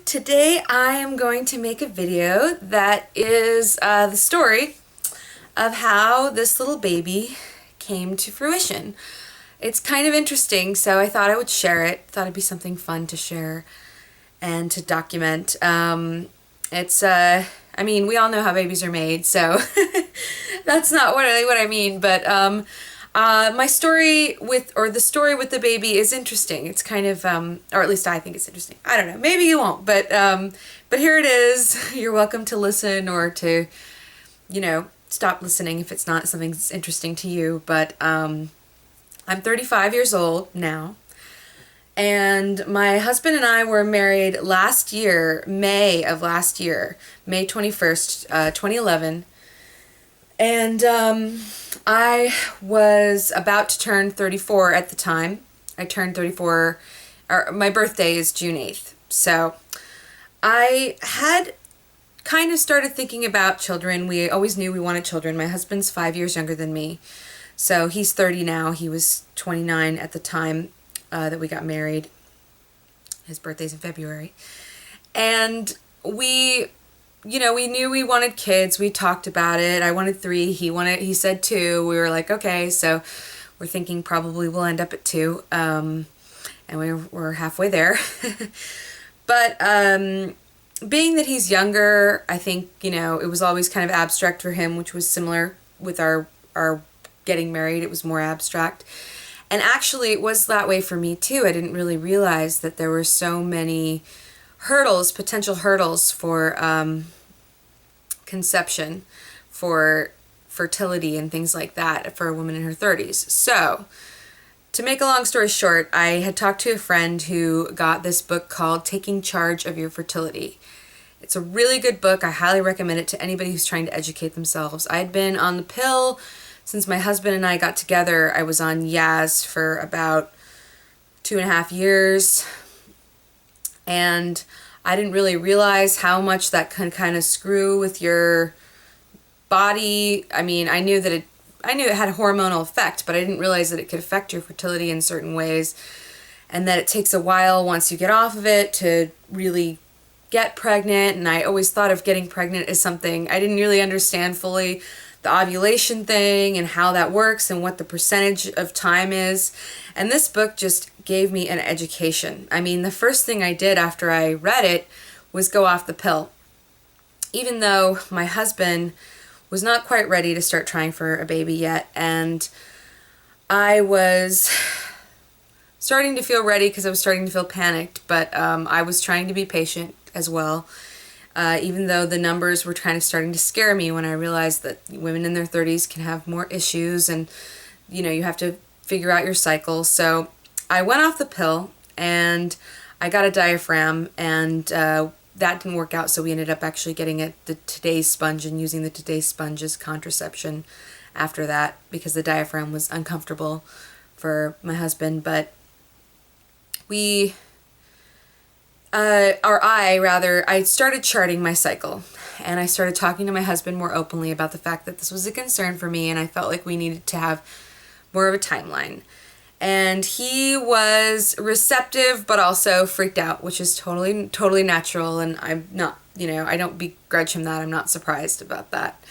Today I am going to make a video that is the story of how this little baby came to fruition. It's kind of interesting, so I thought I would share it. Thought it'd be something fun to share and to document. I mean, we all know how babies are made, so that's not really what I mean, but my story the story with the baby is interesting. It's kind of, or at least I think it's interesting. I don't know, maybe you won't, but here it is. You're welcome to listen or to, stop listening if it's not something that's interesting to you, but I'm 35 years old now. And my husband and I were married last year, May of last year, May 21st, 2011. And I was about to turn 34 at the time. I turned 34, or my birthday is June 8th. So I had kind of started thinking about children. We always knew we wanted children. My husband's 5 years younger than me. So he's 30 now. He was 29 at the time that we got married. His birthday's in February. And we knew we wanted kids. We talked about it. I wanted 3. He said 2. We were like, okay, so we're thinking probably we'll end up at 2. And we're halfway there. But being that he's younger, I think, it was always kind of abstract for him, which was similar with our getting married. It was more abstract. And actually, it was that way for me, too. I didn't really realize that there were so many potential hurdles for conception, for fertility and things like that for a woman in her 30s. So, to make a long story short, I had talked to a friend who got this book called Taking Charge of Your Fertility. It's a really good book. I highly recommend it to anybody who's trying to educate themselves. I had been on the pill since my husband and I got together. I was on Yaz for about 2.5 years. And I didn't really realize how much that can kind of screw with your body. I mean, I knew it had a hormonal effect, but I didn't realize that it could affect your fertility in certain ways, and that it takes a while once you get off of it to really get pregnant. And I always thought of getting pregnant as something I didn't really understand fully, the ovulation thing and how that works and what the percentage of time is. And this book just gave me an education. I mean, the first thing I did after I read it was go off the pill. Even though my husband was not quite ready to start trying for a baby yet, and I was starting to feel ready because I was starting to feel panicked, but I was trying to be patient as well. Even though the numbers were kind of starting to scare me when I realized that women in their 30s can have more issues and, you have to figure out your cycle. So I went off the pill and I got a diaphragm, and that didn't work out, so we ended up actually getting the Today's sponge and using the Today's sponge as contraception after that because the diaphragm was uncomfortable for my husband. But I started charting my cycle, and I started talking to my husband more openly about the fact that this was a concern for me, and I felt like we needed to have more of a timeline. And he was receptive, but also freaked out, which is totally natural, and I'm not, I don't begrudge him that. I'm not surprised about that.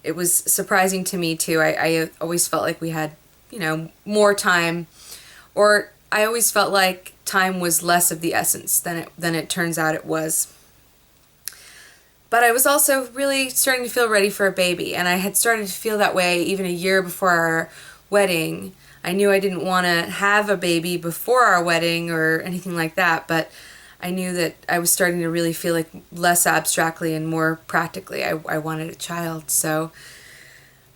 It was surprising to me, too. I always felt like we had, more time, or I always felt like time was less of the essence than it turns out it was. But I was also really starting to feel ready for a baby, and I had started to feel that way even a year before our wedding. I knew I didn't want to have a baby before our wedding or anything like that, but I knew that I was starting to really feel like less abstractly and more practically I wanted a child. So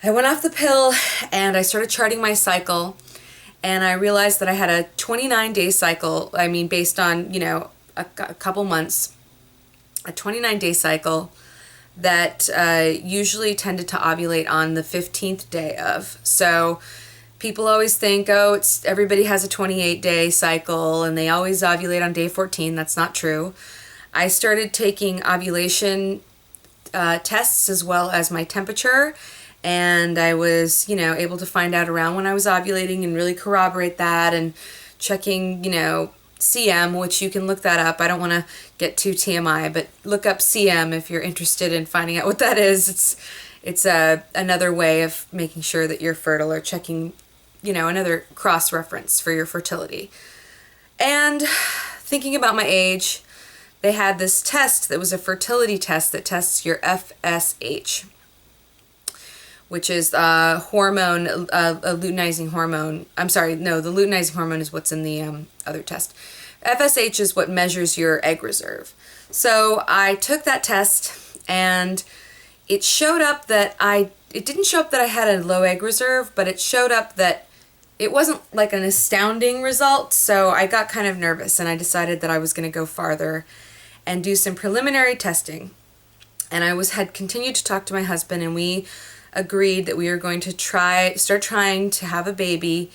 I went off the pill and I started charting my cycle. And I realized that I had a 29-day cycle. I mean, based on, a couple months, a 29-day cycle that usually tended to ovulate on the 15th day of. So people always think, everybody has a 28-day cycle and they always ovulate on day 14. That's not true. I started taking ovulation tests as well as my temperature. And I was, able to find out around when I was ovulating and really corroborate that, and checking, CM, which you can look that up. I don't want to get too TMI, but look up CM if you're interested in finding out what that is. It's another way of making sure that you're fertile, or checking, another cross-reference for your fertility. And thinking about my age, they had this test that was a fertility test that tests your FSH, which is hormone, a luteinizing hormone. I'm sorry, no, the luteinizing hormone is what's in the other test. FSH is what measures your egg reserve. So I took that test, and it showed up that it didn't show up that I had a low egg reserve, but it showed up that it wasn't like an astounding result. So I got kind of nervous, and I decided that I was going to go farther and do some preliminary testing. And I had continued to talk to my husband, and we agreed that we were going to start trying to have a baby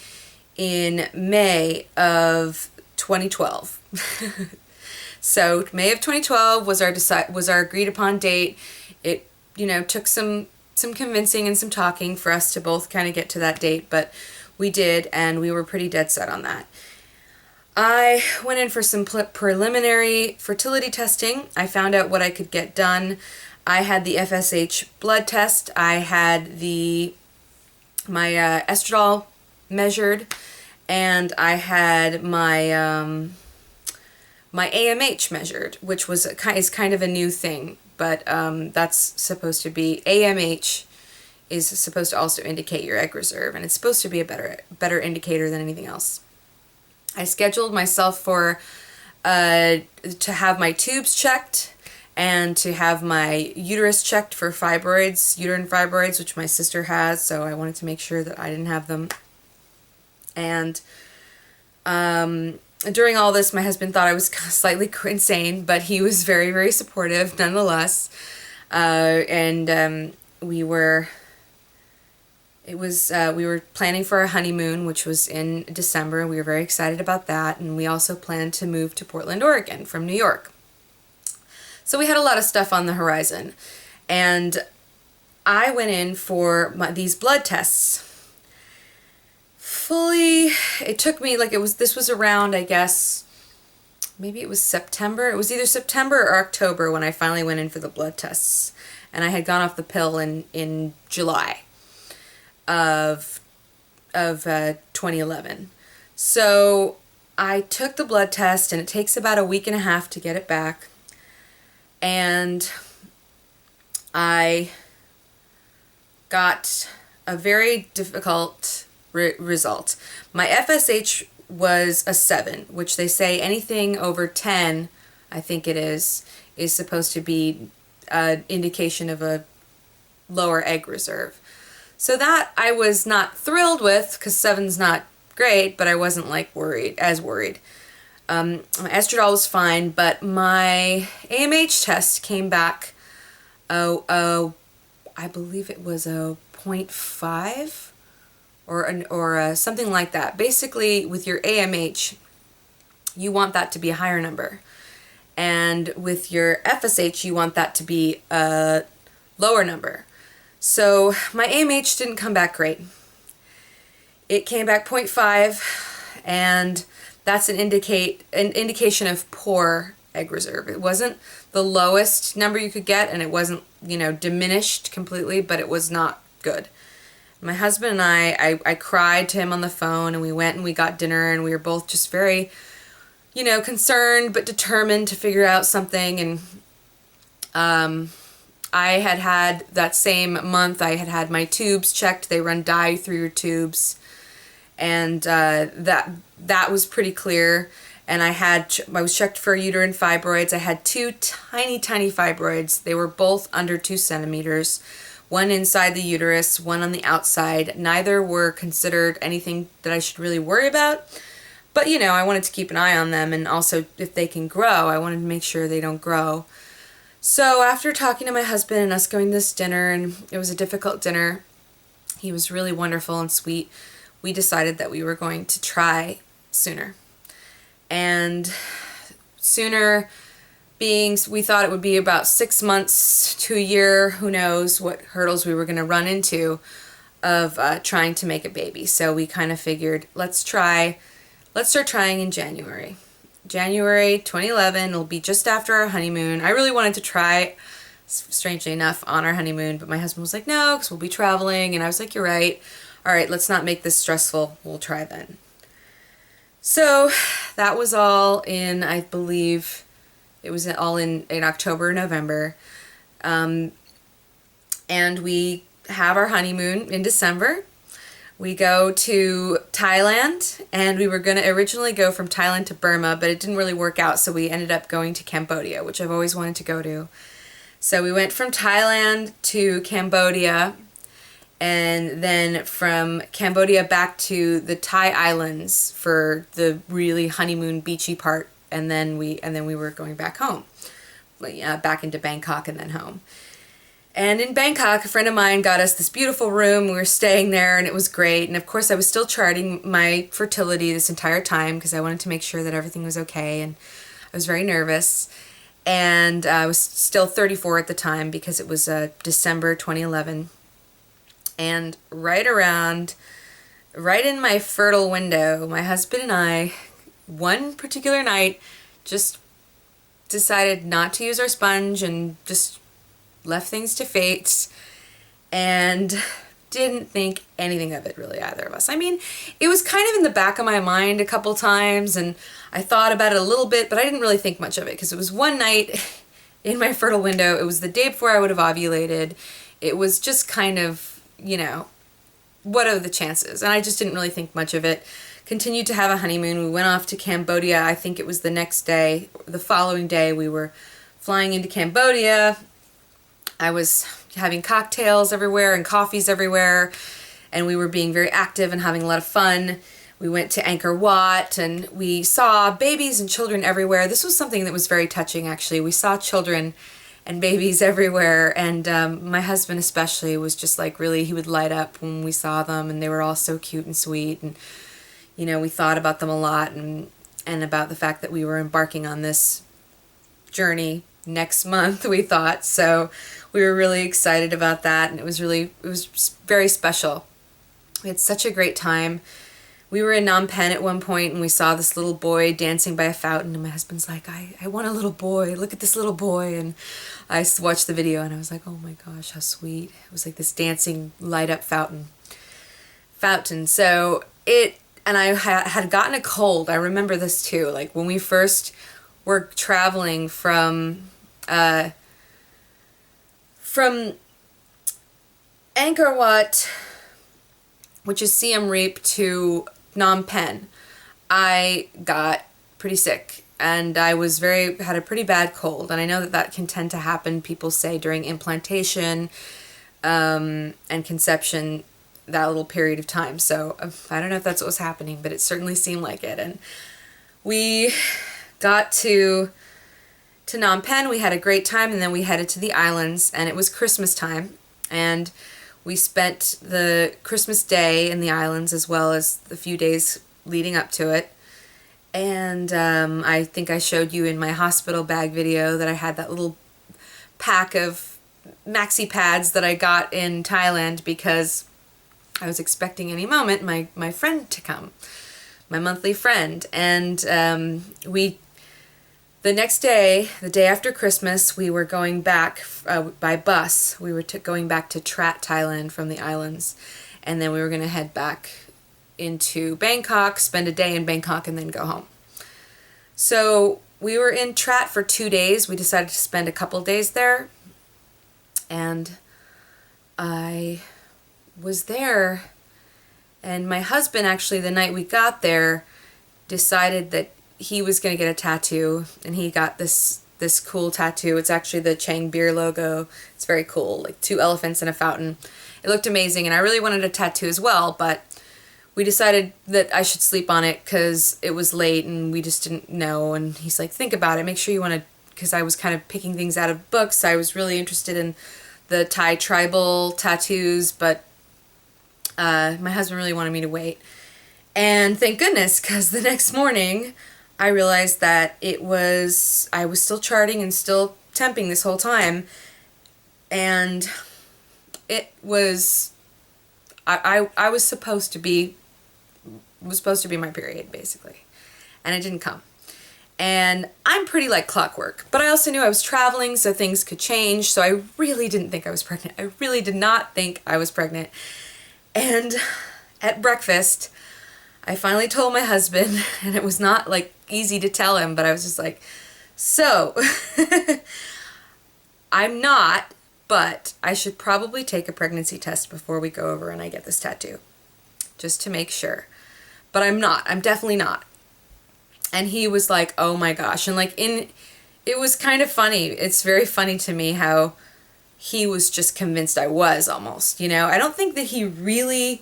in May of 2012. So May of 2012 was our agreed upon date. It took some convincing and some talking for us to both kind of get to that date, but we did, and we were pretty dead set on that. I went in for some preliminary fertility testing. I found out what I could get done. I had the FSH blood test. I had my estradiol measured, and I had my my AMH measured, which is kind of a new thing, but that's supposed to be AMH is supposed to also indicate your egg reserve, and it's supposed to be a better indicator than anything else. I scheduled myself for to have my tubes checked and to have my uterus checked for uterine fibroids, which my sister has, so I wanted to make sure that I didn't have them. And during all this, my husband thought I was slightly insane, but he was very, very supportive nonetheless. We were planning for our honeymoon, which was in December. We were very excited about that, and we also planned to move to Portland, Oregon from New York. So we had a lot of stuff on the horizon, and I went in for these blood tests. It took me this was around, I guess, maybe it was September. It was either September or October when I finally went in for the blood tests, and I had gone off the pill in July of 2011. So I took the blood test, and it takes about a week and a half to get it back. And I got a very difficult result. My FSH was a 7, which they say anything over 10, I think it is supposed to be an indication of a lower egg reserve. So that I was not thrilled with, because 7's not great, but I wasn't worried. My estradiol was fine, but my AMH test came back, I believe it was a 0.5 or something like that. Basically, with your AMH, you want that to be a higher number. And with your FSH, you want that to be a lower number. So my AMH didn't come back great. It came back 0.5, and that's an indication of poor egg reserve. It wasn't the lowest number you could get, and it wasn't, diminished completely, but it was not good. My husband and I cried to him on the phone, and we went and we got dinner, and we were both just very, concerned but determined to figure out something. And I had that same month, I had my tubes checked. They run dye through your tubes, and that was pretty clear. And I was checked for uterine fibroids. I had 2 tiny fibroids. They were both under 2 centimeters. One inside the uterus, one on the outside. Neither were considered anything that I should really worry about. But, I wanted to keep an eye on them, and also if they can grow, I wanted to make sure they don't grow. So after talking to my husband and us going to this dinner, and it was a difficult dinner, he was really wonderful and sweet, we decided that we were going to try sooner. And sooner being, we thought it would be about 6 months to a year, who knows what hurdles we were going to run into of trying to make a baby. So we kind of figured, let's start trying in January. January 2011. It'll be just after our honeymoon. I really wanted to try, strangely enough, on our honeymoon, but my husband was like, no, because we'll be traveling. And I was like, you're right. All right, let's not make this stressful. We'll try then. So that was all in, I believe, it was all in October, November. And we have our honeymoon in December. We go to Thailand, and we were going to originally go from Thailand to Burma, but it didn't really work out, so we ended up going to Cambodia, which I've always wanted to go to. So we went from Thailand to Cambodia, and then from Cambodia back to the Thai islands for the really honeymoon beachy part, and then we were going back home, back into Bangkok and then home. And in Bangkok, a friend of mine got us this beautiful room. We were staying there, and it was great. And of course, I was still charting my fertility this entire time because I wanted to make sure that everything was okay, and I was very nervous. And I was still 34 at the time because it was December 2011. And right in my fertile window, my husband and I, one particular night, just decided not to use our sponge and just left things to fate, and didn't think anything of it, really, either of us. I mean, it was kind of in the back of my mind a couple times, and I thought about it a little bit, but I didn't really think much of it because it was one night in my fertile window. It was the day before I would have ovulated. It was just kind of, what are the chances? And I just didn't really think much of it. Continued to have a honeymoon. We went off to Cambodia. I think it was the next day, the following day, we were flying into Cambodia. I was having cocktails everywhere and coffees everywhere, and we were being very active and having a lot of fun. We went to Angkor Wat, and we saw babies and children everywhere. This was something that was very touching, actually. We saw children and babies everywhere, and my husband especially was just like, really, he would light up when we saw them, and they were all so cute and sweet, and we thought about them a lot, and about the fact that we were embarking on this journey next month, we thought. So we were really excited about that, and it was very special. We had such a great time. We were in Phnom Penh at one point, and we saw this little boy dancing by a fountain, and my husband's like, I want a little boy. Look at this little boy. And I watched the video, and I was like, oh my gosh, how sweet. It was like this dancing, light-up fountain. So and I had gotten a cold. I remember this too. Like when we first were traveling from Angkor Wat, which is Siem Reap, to Phnom Penh, I got pretty sick, and I had a pretty bad cold, and I know that can tend to happen, people say, during implantation and conception, that little period of time. So I don't know if that's what was happening, but it certainly seemed like it. And we got to Phnom Penh. We had a great time, and then we headed to the islands, and it was Christmas time, and we spent the Christmas day in the islands as well as the few days leading up to it. And I think I showed you in my hospital bag video that I had that little pack of maxi pads that I got in Thailand because I was expecting any moment my friend to come, my monthly friend. And the next day, the day after Christmas, we were going back by bus. We were going back to Trat, Thailand from the islands. And then we were going to head back into Bangkok, spend a day in Bangkok, and then go home. So we were in Trat for 2 days. We decided to spend a couple days there. And I was there. And my husband, actually, the night we got there, decided that he was going to get a tattoo, and he got this cool tattoo. It's actually the Chang Beer logo. It's very cool, like 2 elephants and a fountain. It looked amazing, and I really wanted a tattoo as well, but we decided that I should sleep on it because it was late and we just didn't know. And he's like, think about it, make sure you want to, because I was kind of picking things out of books. I was really interested in the Thai tribal tattoos, but my husband really wanted me to wait. And thank goodness, because the next morning I realized that I was still charting and still temping this whole time, and it was, I was supposed to be my period, basically, and it didn't come. And I'm pretty like clockwork, but I also knew I was traveling, so things could change. So I really didn't think I was pregnant. I really did not think I was pregnant. And at breakfast, I finally told my husband, and it was not like easy to tell him, but I was just like, so I'm not, but I should probably take a pregnancy test before we go over and I get this tattoo, just to make sure. But I'm not. I'm definitely not. And he was like, oh my gosh. And like it was kind of funny. It's very funny to me how he was just convinced I was almost, you know. I don't think that he really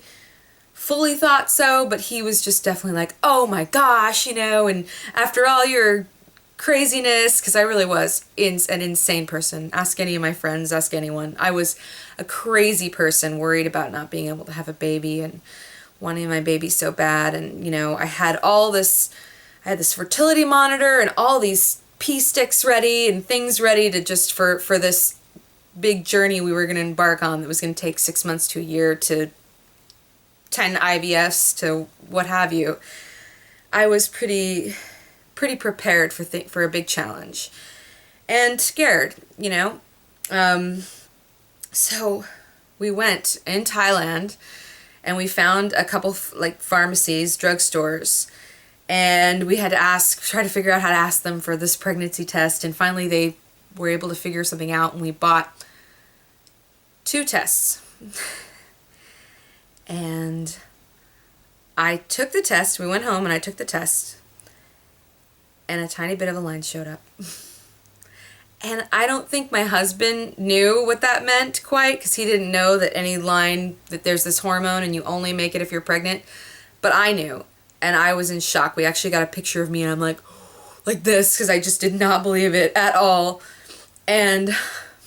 fully thought so, but he was just definitely like, oh my gosh, you know, and after all your craziness, because I really was an insane person. Ask any of my friends, ask anyone. I was a crazy person, worried about not being able to have a baby and wanting my baby so bad. And, you know, I had this fertility monitor and all these pee sticks ready and things ready to just for this big journey we were going to embark on that was going to take 6 months to a year to 10 IVFs to what have you. I was pretty prepared for a big challenge and scared, you know. So we went in Thailand and we found a couple like pharmacies, drugstores, and we had to try to figure out how to ask them for this pregnancy test, and finally they were able to figure something out, and we bought 2 tests. And I took the test. We went home and I took the test, and a tiny bit of a line showed up. And I don't think my husband knew what that meant quite, because he didn't know that any line, that there's this hormone and you only make it if you're pregnant. But I knew, and I was in shock. We actually got a picture of me, and I'm like this, because I just did not believe it at all. And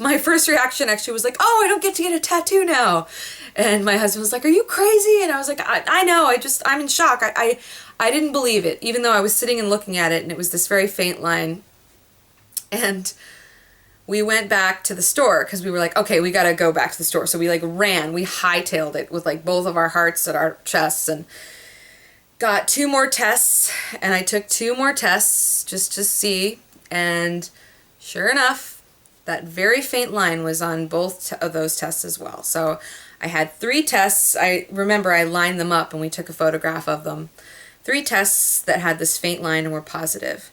my first reaction actually was like, oh, I don't get to get a tattoo now. And my husband was like, are you crazy? And I was like, I know, I'm in shock. I didn't believe it, even though I was sitting and looking at it, and it was this very faint line. And we went back to the store because we were like, okay, we got to go back to the store. So we like ran, we hightailed it with like both of our hearts at our chests, and got 2 more tests. And I took 2 more tests just to see. And sure enough, that very faint line was on both of those tests as well. So I had 3 tests. I remember I lined them up and we took a photograph of them. 3 tests that had this faint line and were positive.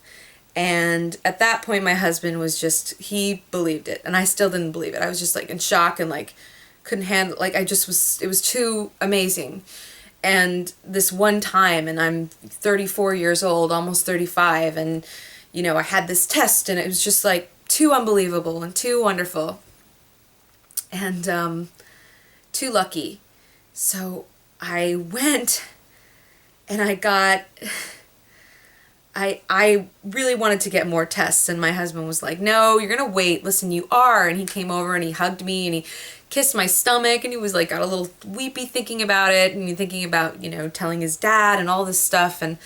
And at that point, my husband was he believed it. And I still didn't believe it. I was just like in shock and like couldn't handle, like it was too amazing. And this one time, and I'm 34 years old, almost 35, and, you know, I had this test, and it was just like too unbelievable and too wonderful. And too lucky. So I went and I really wanted to get more tests, and my husband was like, no, you're gonna wait, listen, you are. And he came over and he hugged me and he kissed my stomach, and he was like, got a little weepy thinking about it, and thinking about, you know, telling his dad and all this stuff. And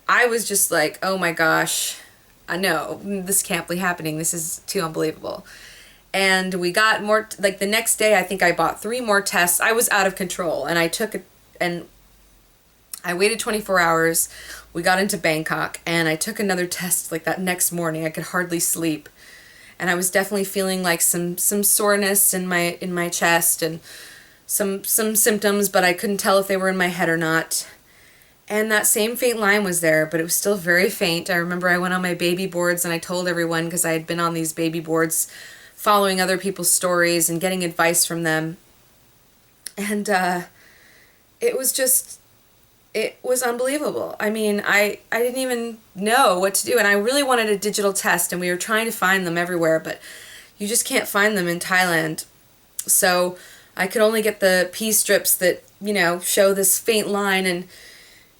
I was just like, oh my gosh, I know, this can't be happening, this is too unbelievable. And we got more, like the next day, I think I bought 3 more tests. I was out of control, and I took it, and I waited 24 hours. We got into Bangkok, and I took another test like that next morning. I could hardly sleep, and I was definitely feeling like some soreness in my chest and some symptoms, but I couldn't tell if they were in my head or not. And that same faint line was there, but it was still very faint. I remember I went on my baby boards, and I told everyone, because I had been on these baby boards following other people's stories and getting advice from them. And it was unbelievable. I mean, I didn't even know what to do, and I really wanted a digital test, and we were trying to find them everywhere, but you just can't find them in Thailand. So I could only get the pee strips that, you know, show this faint line, and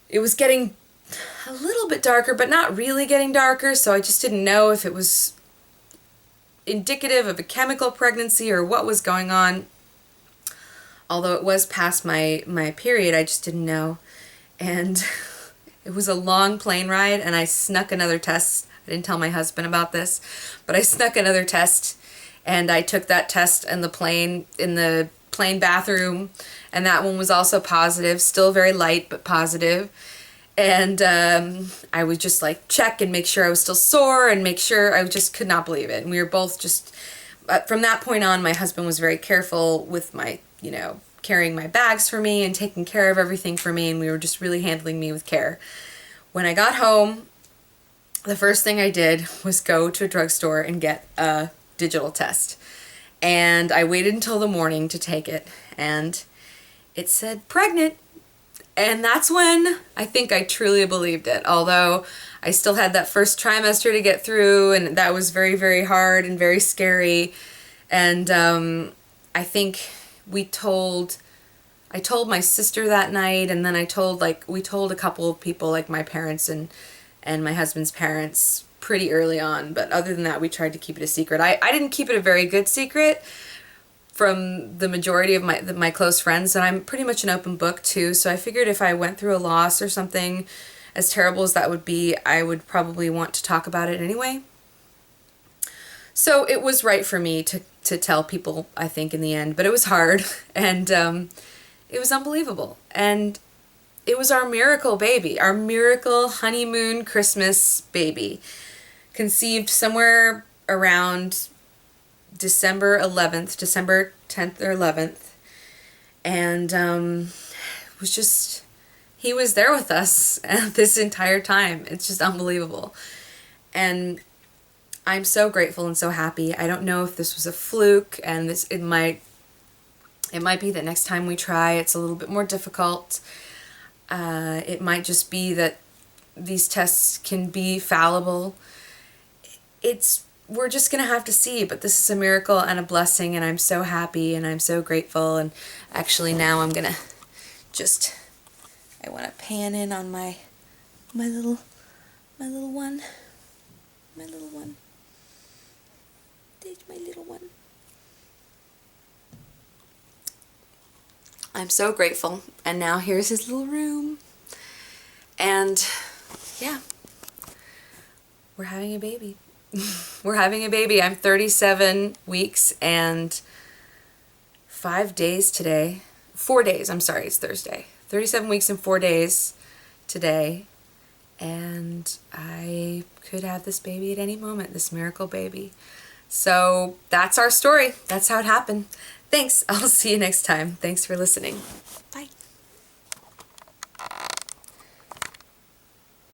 it was getting a little bit darker, but not really getting darker, so I just didn't know if it was indicative of a chemical pregnancy or what was going on. Although it was past my period, I just didn't know. And it was a long plane ride, and I snuck another test. I didn't tell my husband about this, but I snuck another test, and I took that test in the plane bathroom, and that one was also positive, still very light, but positive. And I would just like check and make sure I was still sore and make sure I just could not believe it. And we were both just, from that point on, my husband was very careful with my, you know, carrying my bags for me and taking care of everything for me. And we were just really handling me with care. When I got home, the first thing I did was go to a drugstore and get a digital test. And I waited until the morning to take it. And it said pregnant. And that's when I think I truly believed it, although I still had that first trimester to get through, and that was very, very hard and very scary. And I think I told my sister that night, and then we told a couple of people, like my parents and my husband's parents, pretty early on. But other than that, we tried to keep it a secret. I didn't keep it a very good secret from the majority of my close friends, and I'm pretty much an open book too, so I figured if I went through a loss or something, as terrible as that would be, I would probably want to talk about it anyway. So it was right for me to tell people, I think, in the end, but it was hard, and it was unbelievable. And it was our miracle baby, our miracle honeymoon Christmas baby, conceived somewhere around December 10th or 11th, and was just, he was there with us this entire time. It's just unbelievable, and I'm so grateful and so happy. I don't know if this was a fluke, and it might be that next time we try it's a little bit more difficult. It might just be that these tests can be fallible. We're just going to have to see, but this is a miracle and a blessing, and I'm so happy and I'm so grateful. And actually now I'm going to I want to pan in on my little one. There's my little one. I'm so grateful. And now here's his little room. And yeah, we're having a baby. We're having a baby. I'm 37 weeks and 5 days today. 4 days, I'm sorry, it's Thursday. 37 weeks and 4 days today. And I could have this baby at any moment, this miracle baby. So that's our story. That's how it happened. Thanks. I'll see you next time. Thanks for listening. Bye.